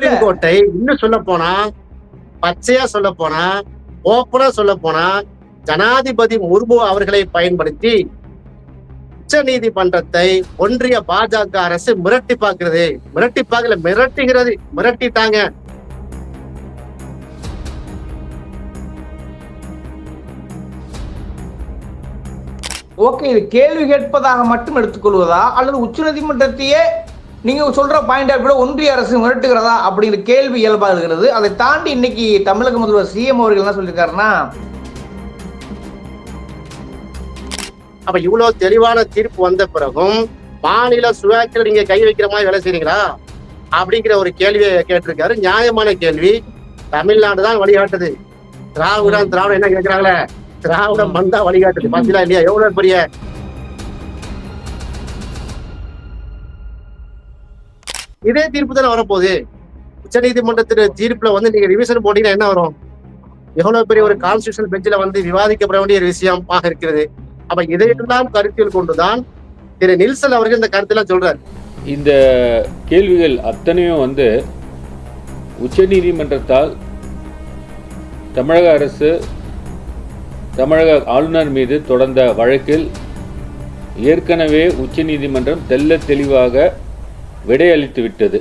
Supreme கோர்ட்டை இன்னும் சொல்ல போனா, பச்சையா சொல்ல போனா, ஓப்பனா சொல்ல போனா, ஜனாதிபதி முர்மு அவர்களை பயன்படுத்தி உச்ச நீதிமன்றத்தை ஒன்றிய பாஜக அரசு மிரட்டி பார்க்கிறது. மிரட்டி பார்க்கல, மிரட்டுகிறது. மிரட்டிட்டாங்க. ஓகே, இது கேள்வி கேட்பதாக மட்டும் எடுத்துக்கொள்வதா அல்லது உச்சநீதிமன்றத்தையே நீங்க சொல்ற பாயிண்ட் ஆஃப் வியூ ஒன்றிய அரசு மிரட்டுகிறதா அப்படிங்கிற கேள்வி இயல்பா இருக்கிறது. அதை தாண்டி இன்னைக்கு தமிழக முதல்வர் சிஎம் அவர்கள் என்ன சொல்லியிருக்காருன்னா, அப்ப இவ்வளவு தெளிவான தீர்ப்பு வந்த பிறகும் மாநில சுயாட்சியில நீங்க கை வைக்கிற மாதிரி வேலை செய்றீங்களா அப்படிங்கிற ஒரு கேள்வியை கேட்டிருக்காரு. நியாயமான கேள்வி. தமிழ்நாடு தான் வழிகாட்டுது. திராவிடம் என்ன கேட்கிறாங்களே, திராவிடம் வந்தா வழிகாட்டுது. பாத்தீங்களா இல்லையா? எவ்வளவு பெரிய இதே தீர்ப்பு தானே வரப்போகுது. உச்ச நீதிமன்றத்தின் தீர்ப்புல நீங்க ரிவிஷன் போட்டீங்கன்னா என்ன வரும்? எவ்வளவு பெரிய ஒரு கான்ஸ்டிடியூஷனல் பெஞ்சில விவாதிக்கப்பட வேண்டிய விஷயமாக இருக்கிறது. அப்ப இதையெல்லாம் கருத்தில் கொண்டுதான் திரு நில்சன் அவர்கள் இந்த கருத்தெல்லாம் சொல்றாரு. இந்த கேள்விகள் அத்தனையும் உச்ச நீதிமன்றத்தால் தமிழக அரசு தமிழக ஆளுநர் மீது தொடர்ந்த வழக்கில் ஏற்கனவே உச்ச நீதிமன்றம் தெல்ல தெளிவாக விடையளித்து விட்டது.